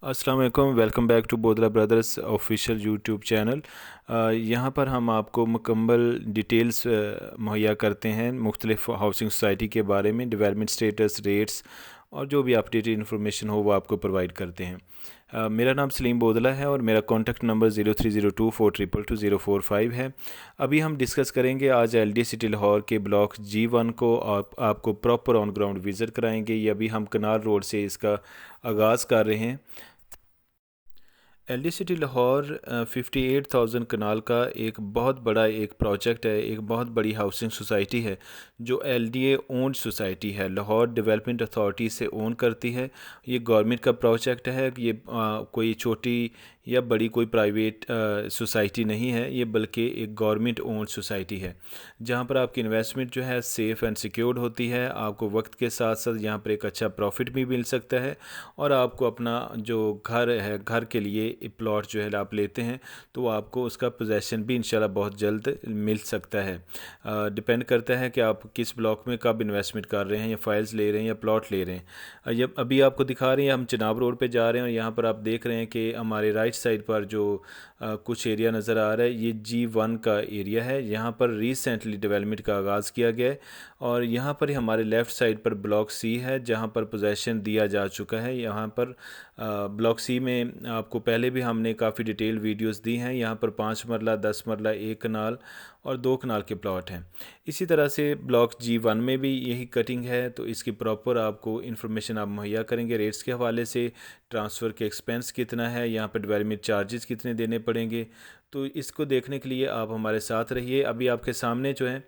अस्सलाम वालेकुम। Welcome back to Bodla brothers official YouTube channel. यहाँ पर हम आपको मुकम्मल डिटेल्स मुहैया करते हैं मुख्तलिफ हाउसिंग सोसाइटी के बारे में, डेवलपमेंट स्टेटस, रेट्स और जो भी अपडेटेड इन्फॉर्मेशन हो वो आपको प्रोवाइड करते हैं। मेरा नाम सलीम बोदला है और मेरा कॉन्टैक्ट नंबर 0302422204 है। अभी हम डिस्कस करेंगे आज एलडी सिटी लाहौर के ब्लॉक G1 को, आपको प्रॉपर ऑन ग्राउंड विज़िट कराएंगे। ये अभी हम कनाल रोड से इसका आगाज़ कर रहे हैं। एलडी सिटी लाहौर 58,000 कनाल का एक बहुत बड़ा एक प्रोजेक्ट है, एक बहुत बड़ी हाउसिंग सोसाइटी है जो एलडीए ओन्ड सोसाइटी है, लाहौर डेवलपमेंट अथॉरिटी से ओन करती है। ये गवर्नमेंट का प्रोजेक्ट है। ये कोई छोटी या बड़ी कोई प्राइवेट सोसाइटी नहीं है, ये बल्कि एक गवर्नमेंट ओन्ड सोसाइटी है जहाँ पर आपकी इन्वेस्टमेंट जो है सेफ़ एंड सिक्योर्ड होती है। आपको वक्त के साथ साथ यहाँ पर एक अच्छा प्रॉफिट भी मिल सकता है और आपको अपना जो घर है, घर के लिए प्लॉट जो है आप लेते हैं तो आपको उसका पोजेसन भी इंशाल्लाह बहुत जल्द मिल सकता है। डिपेंड करता है कि आप किस ब्लॉक में कब इन्वेस्टमेंट कर रहे हैं, या फाइल्स ले रहे हैं या प्लॉट ले रहे हैं। जब अभी आपको दिखा रहे हैं, हम चिनाब रोड पे जा रहे हैं और यहाँ पर आप देख रहे हैं कि हमारे राइट साइड पर जो कुछ एरिया नज़र आ रहा है, ये G1 का एरिया है। यहाँ पर रिसेंटली डेवलपमेंट का आगाज़ किया गया है और यहाँ पर ही हमारे लेफ़्ट साइड पर ब्लॉक C है जहाँ पर पोजेसन दिया जा चुका है। यहाँ पर ब्लॉक C में आपको पहले भी हमने काफ़ी डिटेल वीडियोस दी हैं। यहाँ पर 5 मरला, 10 मरला, 1 कनाल और 2 कनाल के प्लॉट हैं। इसी तरह से ब्लॉक G1 में भी यही कटिंग है, तो इसकी प्रॉपर आपको इन्फॉर्मेशन आप मुहैया करेंगे रेट्स के हवाले से, ट्रांसफ़र के एक्सपेंस कितना है, यहाँ पर डेवलपमेंट चार्जेस कितने देने पड़ेंगे। तो इसको देखने के लिए आप हमारे साथ रहिए। अभी आपके सामने जो है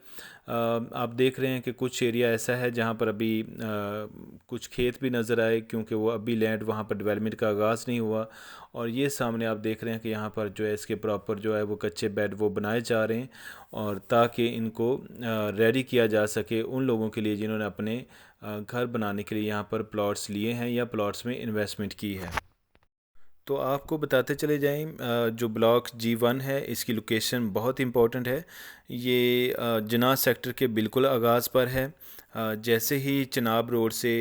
आप देख रहे हैं कि कुछ एरिया ऐसा है जहाँ पर अभी कुछ खेत भी नज़र आए, क्योंकि वो अभी लैंड वहाँ पर डेवलपमेंट का आगाज़ नहीं हुआ। और ये सामने आप देख रहे हैं कि यहाँ पर जो है इसके प्रॉपर जो है वो कच्चे बेड वो बनाए जा रहे हैं, और ताकि इनको रेडी किया जा सके उन लोगों के लिए जिन्होंने अपने घर बनाने के लिए यहाँ पर प्लॉट्स लिए हैं या प्लॉट्स में इन्वेस्टमेंट की है। तो आपको बताते चले जाएं, जो ब्लॉक G1 है इसकी लोकेशन बहुत इंपॉर्टेंट है। ये जनाब सेक्टर के बिल्कुल आगाज़ पर है। जैसे ही चिनाब रोड से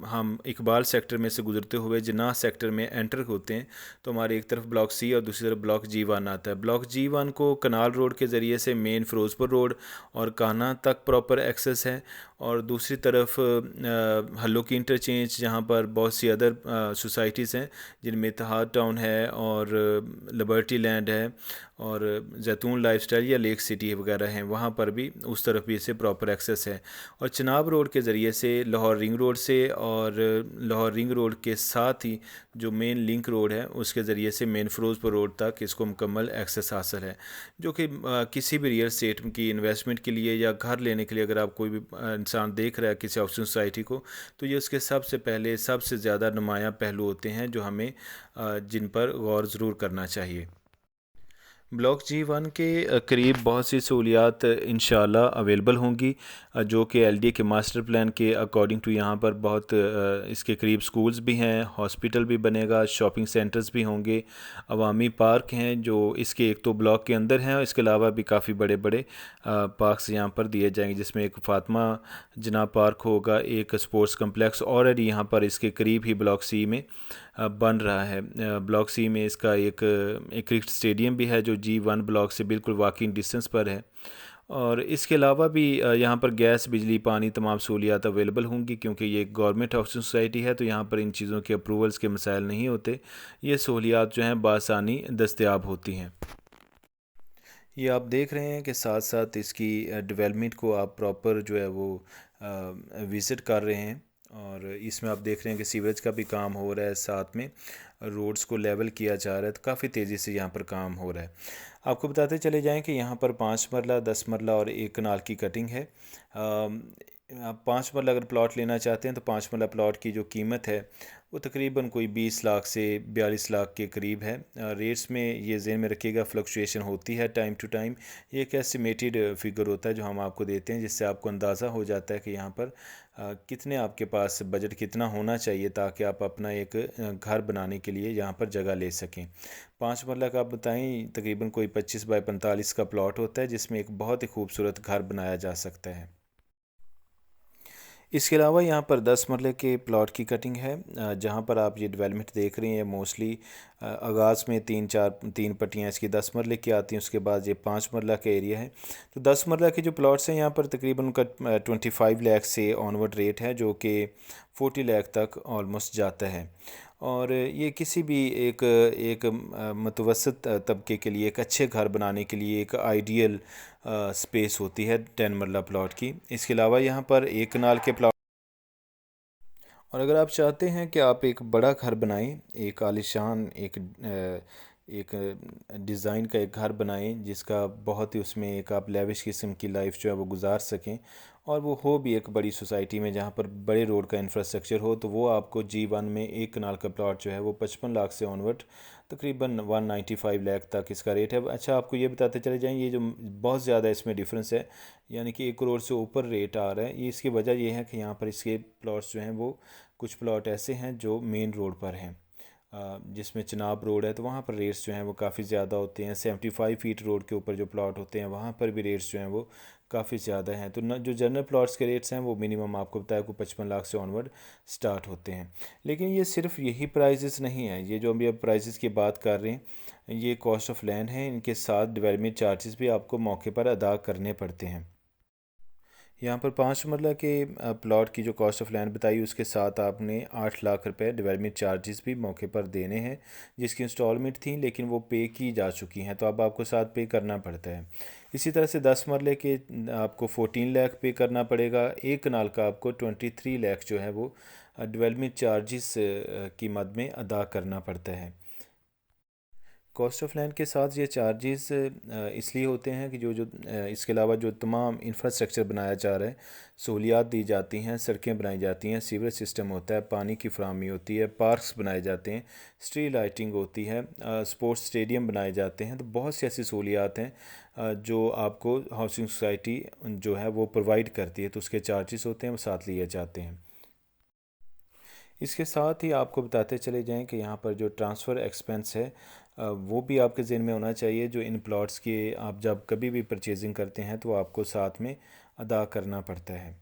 हम इकबाल सेक्टर में से गुजरते हुए जनाब सेक्टर में एंटर होते हैं तो हमारे एक तरफ ब्लॉक C और दूसरी तरफ ब्लॉक G1 आता है। ब्लॉक G1 को कनाल रोड के ज़रिए से मेन फ़िरोज़पुर रोड और कान्हा तक प्रॉपर एक्सेस है, और दूसरी तरफ हल्लो की इंटरचेंज जहाँ पर बहुत सी अदर सोसाइटीज़ हैं जिनमें इत्तेहाद टाउन है और लिबर्टी लैंड है और जैतून लाइफस्टाइल या लेक सिटी वगैरह हैं, वहाँ पर भी उस तरफ भी इसे प्रॉपर एक्सेस है। और चिनाब रोड के ज़रिए से लाहौर रिंग रोड से और लाहौर रिंग रोड के साथ ही जो मेन लिंक रोड है उसके ज़रिए से मेन फ़िरोज़पुर रोड तक इसको मुकम्मल एक्सेस हासिल है, जो कि किसी भी रियल एस्टेट की इन्वेस्टमेंट के लिए या घर लेने के लिए अगर आप कोई भी इंसान देख रहा है किसी हाउसिंग सोसाइटी को, तो ये उसके सबसे पहले सबसे ज़्यादा नुमायाँ पहलू होते हैं जो हमें जिन पर गौर ज़रूर करना चाहिए। ब्लॉक G1 के करीब बहुत सी सहूलियात इंशाल्लाह अवेलेबल होंगी, जो कि एलडीए के मास्टर प्लान के अकॉर्डिंग टू यहाँ पर बहुत इसके करीब स्कूल्स भी हैं, हॉस्पिटल भी बनेगा, शॉपिंग सेंटर्स भी होंगे, अवामी पार्क हैं जो इसके एक तो ब्लॉक के अंदर हैं और इसके अलावा भी काफ़ी बड़े बड़े पार्क्स यहाँ पर दिए जाएंगे, जिसमें एक फातिमा जनाब पार्क होगा, एक स्पोर्ट्स कम्प्लेक्स ऑलरेडी यहाँ पर इसके करीब ही ब्लॉक C में बन रहा है। ब्लॉक C में इसका एक क्रिकेट स्टेडियम भी है जो G1 ब्लॉक से बिल्कुल वॉकिंग डिस्टेंस पर है। और इसके अलावा भी यहाँ पर गैस, बिजली, पानी तमाम सहूलियात अवेलेबल होंगी, क्योंकि ये एक गवर्नमेंट हाउसिंग सोसाइटी है तो यहाँ पर इन चीज़ों के अप्रूवल्स के मसाइल नहीं होते। ये सहूलियात जो हैं बआसानी दस्तयाब होती हैं। ये आप देख रहे हैं कि साथ साथ इसकी डेवलपमेंट को आप प्रॉपर जो है वो विज़िट कर रहे हैं, और इसमें आप देख रहे हैं कि सीवरेज का भी काम हो रहा है, साथ में रोड्स को लेवल किया जा रहा है, तो काफ़ी तेज़ी से यहाँ पर काम हो रहा है। आपको बताते चले जाएं कि यहाँ पर 5 मरला, 10 मरला और 1 कनाल की कटिंग है। आप 5 मरला अगर प्लॉट लेना चाहते हैं तो 5 मरला प्लॉट की जो कीमत है वो तकरीबन कोई 20 लाख से 42 लाख के करीब है। रेट्स में ये ज़हन में रखिएगा, फ्लक्चुएशन होती है टाइम टू टाइम। ये एक एस्टिमेटेड फिगर होता है जो हम आपको देते हैं, जिससे आपको अंदाज़ा हो जाता है कि यहाँ पर कितने आपके पास बजट कितना होना चाहिए ताकि आप अपना एक घर बनाने के लिए यहाँ पर जगह ले सकें। 5 मरला का आप बताएं तकरीबन कोई 25 बाई 45 का प्लॉट होता है, जिसमें एक बहुत ही खूबसूरत घर बनाया जा सकता है। इसके अलावा यहाँ पर 10 मरले के प्लॉट की कटिंग है। जहाँ पर आप ये डेवलपमेंट देख रहे हैं मोस्टली आगाज़ में तीन पट्टियाँ इसकी 10 मरले की आती हैं, उसके बाद ये 5 मरला का एरिया है। तो 10 मरला के जो प्लॉट्स हैं यहाँ पर तकरीबन उनका 25 लाख से ऑनवर्ड रेट है, जो कि 40 लाख तक ऑलमोस्ट जाता है। और ये किसी भी एक एक मुतवसत तबके के लिए एक अच्छे घर बनाने के लिए एक आइडियल स्पेस होती है 10 मरला प्लॉट की। इसके अलावा यहाँ पर एक कनाल के प्लॉट, और अगर आप चाहते हैं कि आप एक बड़ा घर बनाएं, एक आलीशान एक डिज़ाइन का एक घर बनाएं जिसका बहुत ही उसमें एक आप लेविश किस्म की लाइफ जो है वो गुजार सकें, और वो हो भी एक बड़ी सोसाइटी में जहाँ पर बड़े रोड का इंफ्रास्ट्रक्चर हो, तो वो आपको G1 में एक कनाल का प्लॉट जो है वो 55 लाख से ऑनवर्ड तकरीबन 195 लाख तक इसका रेट है। अच्छा, आपको ये बताते चले जाएं, ये जो बहुत ज़्यादा इसमें डिफरेंस है, यानी कि 1 करोड़ से ऊपर रेट आ रहा है, ये इसकी वजह ये है कि यहाँ पर इसके प्लॉट्स जो हैं वो कुछ प्लॉट ऐसे हैं जो मेन रोड पर हैं, जिसमें चिनाब रोड है, तो वहाँ पर रेट्स जो हैं वो काफ़ी ज़्यादा होते हैं। 75 फीट रोड के ऊपर जो प्लॉट होते हैं वहाँ पर भी रेट्स जो हैं वो काफ़ी ज़्यादा हैं। तो न जो जनरल प्लॉट्स के रेट्स हैं वो मिनिमम आपको बताया को 55 लाख से ऑनवर्ड स्टार्ट होते हैं। लेकिन ये सिर्फ यही प्राइजेस नहीं है, ये जो अभी अब प्राइजेस की बात कर रहे हैं ये कॉस्ट ऑफ लैंड है, इनके साथ डेवलपमेंट चार्जेस भी आपको मौके पर अदा करने पड़ते हैं। यहाँ पर 5 मरला के प्लॉट की जो कॉस्ट ऑफ लैंड बताई उसके साथ आपने 8 लाख रुपए डेवलपमेंट चार्जेस भी मौके पर देने हैं, जिसकी इंस्टॉलमेंट थी लेकिन वो पे की जा चुकी हैं, तो अब आपको साथ पे करना पड़ता है। इसी तरह से 10 मरले के आपको 14 लाख पे करना पड़ेगा। एक कनाल का आपको 23 लाख जो है वो डेवलपमेंट चार्जेस की मद में अदा करना पड़ता है। कॉस्ट ऑफ लैंड के साथ ये चार्जेस इसलिए होते हैं कि इसके अलावा जो तमाम इंफ्रास्ट्रक्चर बनाया जा रहा है, सहूलियात दी जाती हैं, सड़कें बनाई जाती हैं, सीवरेज सिस्टम होता है, पानी की फराहमी होती है, पार्क्स बनाए जाते हैं, स्ट्रीट लाइटिंग होती है, स्पोर्ट्स स्टेडियम बनाए जाते हैं, तो बहुत सी ऐसी सहूलियात हैं जो आपको हाउसिंग सोसाइटी जो है वो प्रोवाइड करती है, तो उसके चार्जेस होते हैं वो साथ लिए जाते हैं। इसके साथ ही आपको बताते चले जाएं कि यहाँ पर जो ट्रांसफ़र एक्सपेंस है वो भी आपके ज़हन में होना चाहिए, जो इन प्लॉट्स के आप जब कभी भी परचेजिंग करते हैं तो आपको साथ में अदा करना पड़ता है।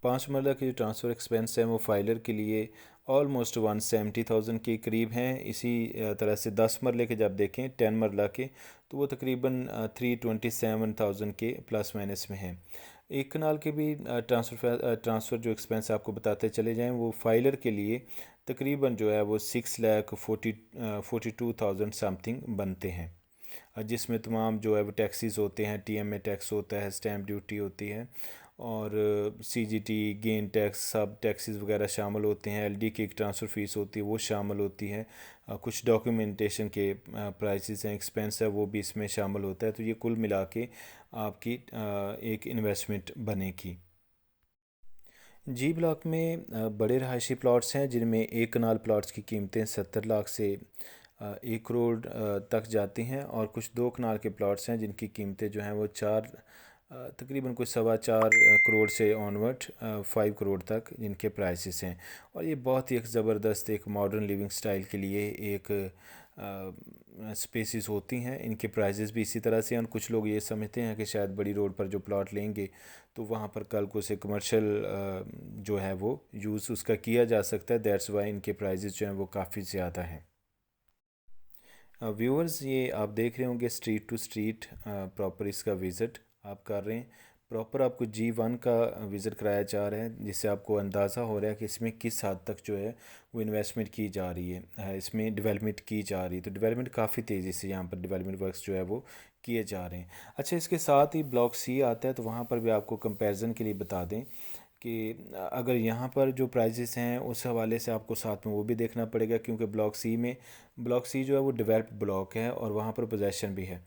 5 मरला के जो ट्रांसफ़र एक्सपेंस हैं वो फाइलर के लिए ऑलमोस्ट 170,000 के करीब हैं। इसी तरह से 10 मरले के जब देखें 10 मरला के, तो वो तकरीबन 327,000 के प्लस माइनस में हैं। एक कनाल के भी ट्रांसफ़र जो एक्सपेंस आपको बताते चले जाएं, वो फाइलर के लिए तकरीबन जो है वो 6,42,000 समथिंग बनते हैं, जिसमें तमाम जो है वो टैक्सीज़ होते हैं, TMA टैक्स होता है, स्टैम्प ड्यूटी होती है, और CGT गेन टैक्स सब टैक्सेस वगैरह शामिल होते हैं, LD की एक ट्रांसफ़र फ़ीस होती है वो शामिल होती है, कुछ डॉक्यूमेंटेशन के प्राइसेस हैं, एक्सपेंस है, वो भी इसमें शामिल होता है। तो ये कुल मिला के आपकी एक इन्वेस्टमेंट बनेगी। G ब्लॉक में बड़े रहायशी प्लॉट्स हैं जिनमें एक कनाल प्लॉट्स की कीमतें 70 लाख से 1 करोड़ तक जाती हैं, और कुछ 2 कनाल के प्लॉट्स हैं जिनकी कीमतें जो हैं वो तकरीबन कुछ 4.25 करोड़ से ऑनवर्ड 5 करोड़ तक जिनके प्राइसेस हैं। और ये बहुत ही एक ज़बरदस्त एक मॉडर्न लिविंग स्टाइल के लिए एक स्पेसिस होती हैं। इनके प्राइजेस भी इसी तरह से हैं, और कुछ लोग ये समझते हैं कि शायद बड़ी रोड पर जो प्लॉट लेंगे तो वहाँ पर कल को से कमर्शियल जो है वो यूज़ उसका किया जा सकता है, दैट्स वाई इनके प्राइजेस जो हैं वो काफ़ी ज़्यादा हैं। व्यूअर्स, ये आप देख रहे होंगे स्ट्रीट टू स्ट्रीट प्रॉपर इसका विज़िट आप कर रहे हैं। प्रॉपर आपको G1 का विज़िट कराया जा रहा है, जिससे आपको अंदाज़ा हो रहा है कि इसमें किस हद तक जो है वो इन्वेस्टमेंट की जा रही है, इसमें डेवलपमेंट की जा रही है। तो डेवलपमेंट काफ़ी तेज़ी से यहाँ पर डेवलपमेंट वर्क्स जो है वो किए जा रहे हैं। अच्छा, इसके साथ ही ब्लॉक C आता है, तो वहाँ पर भी आपको कंपैरिजन के लिए बता दें कि अगर यहाँ पर जो प्राइजेस हैं उस हवाले से आपको साथ में वो भी देखना पड़ेगा, क्योंकि ब्लॉक सी जो है वो डेवलप्ड ब्लॉक है और वहाँ पर पोजेसन भी है।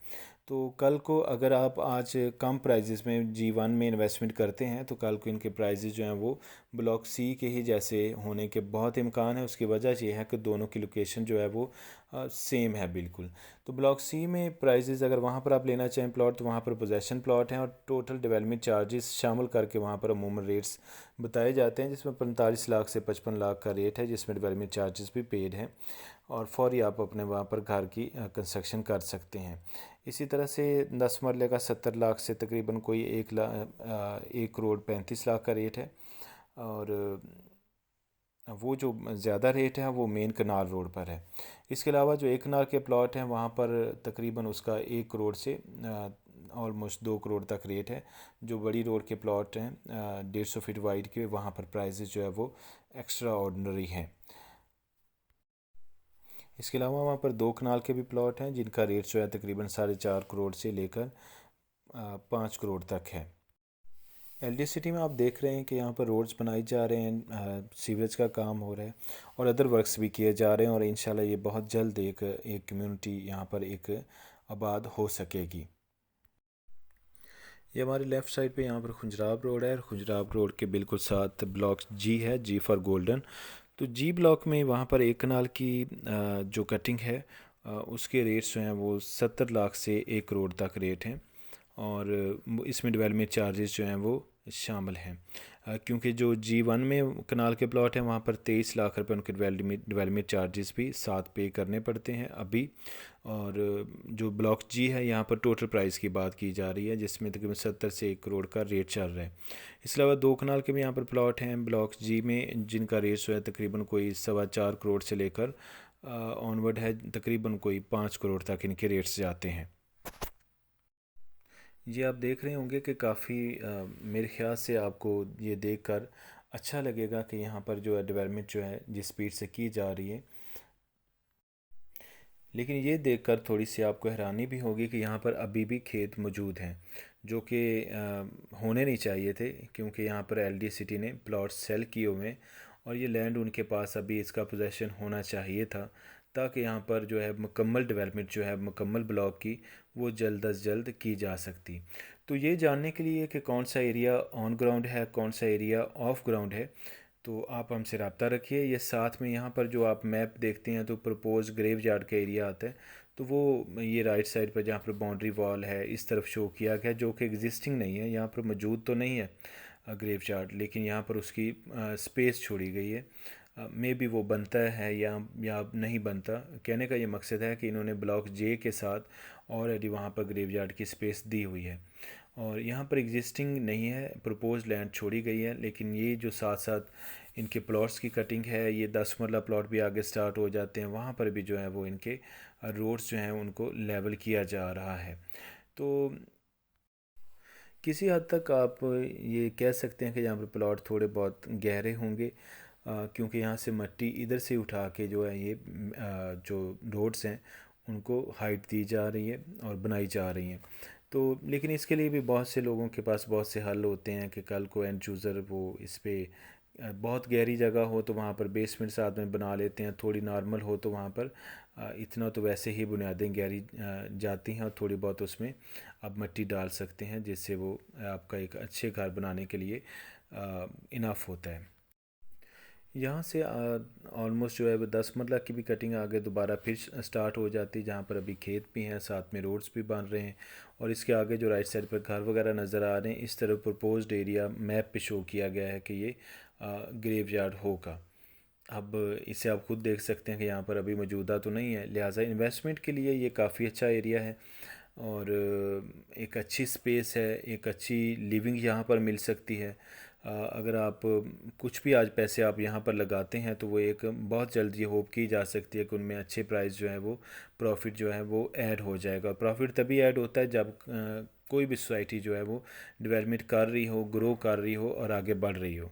तो कल को अगर आप आज कम प्राइजेस में G1 में इन्वेस्टमेंट करते हैं, तो कल को इनके प्राइजेस जो हैं वो ब्लॉक C के ही जैसे होने के बहुत इम्कान है। उसकी वजह यह है कि दोनों की लोकेशन जो है वो सेम है बिल्कुल। तो ब्लॉक C में प्राइजेस अगर वहाँ पर आप लेना चाहें प्लॉट, तो वहाँ पर पोजेसन प्लॉट हैं, और टोटल डेवलपमेंट चार्जेस शामिल करके वहाँ पर अमूमन रेट्स बताए जाते हैं, जिसमें 45 लाख से 55 लाख का रेट है, जिसमें डेवलपमेंट चार्जेस भी पेड हैं, और फौरी आप अपने वहाँ पर घर की कंस्ट्रक्शन कर सकते हैं। इसी तरह से 10 मरले का 70 लाख से तकरीबन कोई 1 करोड़ 35 लाख का रेट है। और वो जो ज़्यादा रेट है वो मेन कनाल रोड पर है। इसके अलावा जो एक कनाल के प्लॉट हैं वहाँ पर तकरीबन उसका 1 करोड़ से ऑलमोस्ट 2 करोड़ तक रेट है। जो बड़ी रोड के प्लॉट हैं 150 फीट वाइड के, वहाँ पर प्राइसेस जो है वो एक्स्ट्रा ऑर्डिनरी हैं। इसके अलावा वहाँ पर 2 कनाल के भी प्लॉट हैं जिनका रेट जो है तकरीबन 4.5 करोड़ से लेकर 5 करोड़ तक है। एलडी सिटी में आप देख रहे हैं कि यहाँ पर रोड्स बनाई जा रहे हैं, सीवरेज का काम हो रहा है और अदर वर्क्स भी किए जा रहे हैं, और इंशाल्लाह ये बहुत जल्द एक कम्युनिटी यहाँ पर एक आबाद हो सकेगी। ये हमारे लेफ़्ट साइड पे यहाँ पर खुंजराब रोड है, और खुंजराब रोड के बिल्कुल साथ ब्लॉक जी है, जी फॉर गोल्डन। तो जी ब्लॉक में वहाँ पर 1 कनाल की जो कटिंग है उसके रेट्स जो हैं वो 70 लाख से 1 करोड़ तक रेट हैं, और इसमें डेवलपमेंट चार्जेस जो हैं वो शामिल हैं। क्योंकि जो जी1 में कनाल के प्लॉट हैं वहाँ पर 23 लाख रुपए उनके डेवलपमेंट चार्जेस भी साथ पे करने पड़ते हैं अभी। और जो ब्लॉक जी है यहाँ पर टोटल प्राइस की बात की जा रही है जिसमें तकरीबन 70 से 1 करोड़ का रेट चल रहा है। इसके अलावा 2 कनाल के भी यहाँ पर प्लॉट हैं ब्लॉक जी में जिनका रेट जो है तकरीबन कोई 4.25 करोड़ से लेकर ऑनवर्ड है, तकरीबन कोई 5 करोड़ तक इनके रेट्स जाते हैं। ये आप देख रहे होंगे कि काफ़ी मेरे ख्याल से आपको ये देखकर अच्छा लगेगा कि यहाँ पर जो है डेवलपमेंट जो है जिस स्पीड से की जा रही है। लेकिन ये देखकर थोड़ी सी आपको हैरानी भी होगी कि यहाँ पर अभी भी खेत मौजूद हैं जो कि होने नहीं चाहिए थे, क्योंकि यहाँ पर एलडी सिटी ने प्लॉट सेल किए हुए हैं और ये लैंड उनके पास अभी इसका पोजेसन होना चाहिए था, ताकि यहाँ पर जो है मुकम्मल डेवलपमेंट जो है मुकम्मल ब्लॉक की वो जल्द अज जल्द की जा सकती। तो ये जानने के लिए कि कौन सा एरिया ऑन ग्राउंड है, कौन सा एरिया ऑफ ग्राउंड है, तो आप हमसे रब्ता रखिए। ये साथ में यहाँ पर जो आप मैप देखते हैं तो प्रपोज ग्रेव यार्ड का एरिया आता है, तो वो ये राइट साइड पर जहाँ पर बाउंड्री वॉल है इस तरफ शो किया गया, जो कि एग्जिस्टिंग नहीं है, यहाँ पर मौजूद तो नहीं है ग्रेव यार्ड, लेकिन यहाँ पर उसकी स्पेस छोड़ी गई है। मे बी वो बनता है या नहीं बनता। कहने का ये मकसद है कि इन्होंने ब्लॉक जे के साथ ऑलरेडी वहाँ पर ग्रेव यार्ड की स्पेस दी हुई है, और यहाँ पर एग्जिस्टिंग नहीं है, प्रपोज लैंड छोड़ी गई है। लेकिन ये जो साथ साथ इनके प्लॉट्स की कटिंग है, ये 10 मरला प्लॉट भी आगे स्टार्ट हो जाते हैं, वहाँ पर भी जो है वो इनके रोड्स जो हैं उनको लेवल किया जा रहा है। तो किसी हद तक आप ये कह सकते हैं कि यहाँ पर प्लॉट थोड़े बहुत गहरे होंगे, क्योंकि यहाँ से मिट्टी इधर से उठा के जो है ये जो रोड्स हैं उनको हाइट दी जा रही है और बनाई जा रही हैं। तो लेकिन इसके लिए भी बहुत से लोगों के पास बहुत से हल होते हैं कि कल को एंड यूज़र वो इस पे बहुत गहरी जगह हो तो वहाँ पर बेसमेंट साथ में बना लेते हैं, थोड़ी नॉर्मल हो तो वहाँ पर इतना तो वैसे ही बुनियादें गहरी जाती हैं, और थोड़ी बहुत उसमें आप मिट्टी डाल सकते हैं जिससे वो आपका एक अच्छे घर बनाने के लिए इनफ होता है। यहाँ से ऑलमोस्ट जो है वो 10 मरला की भी कटिंग आगे दोबारा फिर स्टार्ट हो जाती है, जहाँ पर अभी खेत भी हैं, साथ में रोड्स भी बन रहे हैं, और इसके आगे जो राइट साइड पर घर वगैरह नज़र आ रहे हैं इस तरफ प्रपोज्ड एरिया मैप पे शो किया गया है कि ये ग्रेव यार्ड होगा। अब इसे आप खुद देख सकते हैं कि यहाँ पर अभी मौजूदा तो नहीं है, लिहाजा इन्वेस्टमेंट के लिए ये काफ़ी अच्छा एरिया है, और एक अच्छी स्पेस है, एक अच्छी लिविंग यहाँ पर मिल सकती है। अगर आप कुछ भी आज पैसे आप यहाँ पर लगाते हैं तो वो एक बहुत जल्द ये होप की जा सकती है कि उनमें अच्छे प्राइस जो है वो प्रॉफिट जो है वो ऐड हो जाएगा। प्रॉफिट तभी ऐड होता है जब कोई भी सोसाइटी जो है वो डेवलपमेंट कर रही हो, ग्रो कर रही हो और आगे बढ़ रही हो।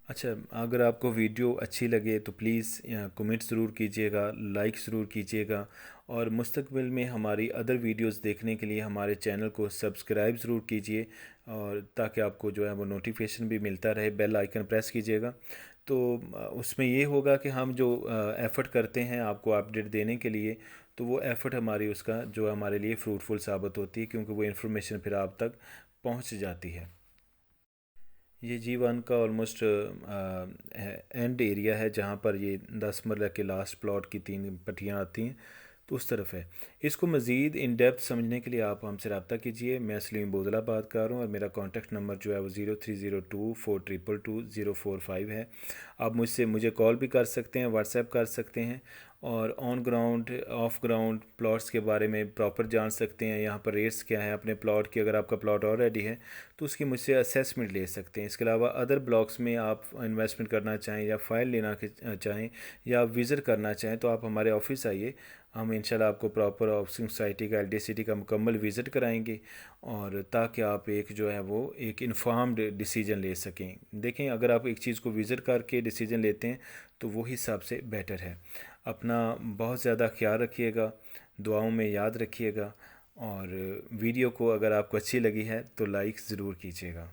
अच्छा, अगर आपको वीडियो अच्छी लगे तो प्लीज़ कमेंट ज़रूर कीजिएगा, लाइक ज़रूर कीजिएगा, और मुस्तकबिल में हमारी अदर वीडियोस देखने के लिए हमारे चैनल को सब्सक्राइब ज़रूर कीजिए, और ताकि आपको जो है वो नोटिफिकेशन भी मिलता रहे, बेल आइकन प्रेस कीजिएगा। तो उसमें ये होगा कि हम जो एफ़र्ट करते हैं आपको अपडेट देने के लिए, तो वो एफ़र्ट हमारी उसका जो हमारे लिए फ्रूटफुल साबित होती है, क्योंकि वो इन्फॉर्मेशन फिर आप तक पहुँच जाती है। ये जी1 का ऑलमोस्ट एंड एरिया है जहाँ पर ये 10 मरला के लास्ट प्लॉट की 3 पट्टियाँ आती हैं, तो उस तरफ है। इसको मज़ीद इन डेप्थ समझने के लिए आप हमसे रब्ता कीजिए। मैं सलीम बोदला बात कर रहा हूँ, और मेरा कॉन्टेक्ट नंबर जो है वो 03024222 045 है। आप मुझे कॉल भी कर सकते हैं, व्हाट्सएप कर सकते हैं, और on ground of ground plots के बारे में प्रॉपर जान सकते हैं। यहाँ पर रेट्स क्या है अपने प्लॉट की, अगर आपका प्लॉट ऑलरेडी है तो उसकी मुझसे असेसमेंट ले सकते हैं। इसके अलावा अदर ब्लॉक्स में आप इन्वेस्टमेंट करना चाहें या फ़ाइल लेना चाहें या विज़िट करना चाहें तो आप हमारे ऑफिस आइए, हम इंशाल्लाह आपको प्रॉपर हाउसिंग सोसाइटी का, एलडीसीटी का मुकम्मल विज़िट कराएंगे, और ताकि आप एक जो है वो एक इन्फॉर्म्ड डिसीजन ले सकें। देखें, अगर आप एक चीज़ को विज़िट करके डिसीजन लेते हैं तो वही सबसे बेटर है। अपना बहुत ज़्यादा ख्याल रखिएगा, दुआओं में याद रखिएगा, और वीडियो को अगर आपको अच्छी लगी है तो लाइक ज़रूर कीजिएगा।